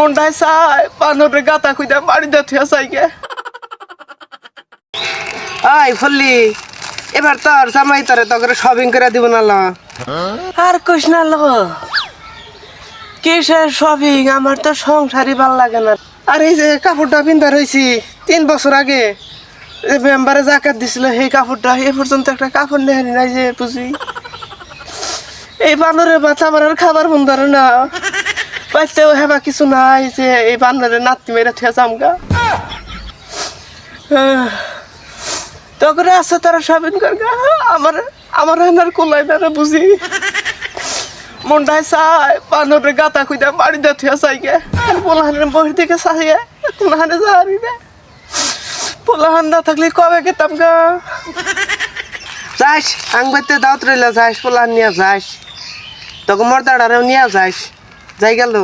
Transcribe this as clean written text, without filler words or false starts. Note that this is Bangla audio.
মনটায় চাই বানরের গাতা খুঁজে বাড়িতে থুয়া চাইকে। আই ফল্লি এবার তোর জামাই তোরে তোকে শপিং করে দিব না ল। আর কইস না লো, কিসের শপিং, আমার তো সংসারই ভাল লাগে না। আর এই যে কাপড়টা পিন্ধা রয়েছি 3 বছর আগে মেম্বারে জাকাত দিছিল, সেই কাপড়টা এ পর্যন্ত একটা কাপড় নেহানি নাই যে বুঝি। এই বানরের বাচ্চা আমার আর খাবার মন ধরে না, পাইতেও হেবা কিছু নাই যে এই বানরের নাতি মেরে থুয়া জামগা। তখন আছে তারা শপিং করগা, আমার আমার আর কোলাই না রে বুঝি। মনটায় চাই বানরের গাতা খুঁজে বাড়িতে থুয়া চাইকে। পোলাহানের বহির দিকে চাইয়ে কোনহানে যাওয়ারি না। পোলাহান না থাকলে কবে গেতাম গা। যাইস আংবাইতে দাওয়াত রইলা, যাইস পোলাহান নিয়ে যাইস, তোকে মর্দাড়ারেও নিয়ে যাইস, যাই গেল।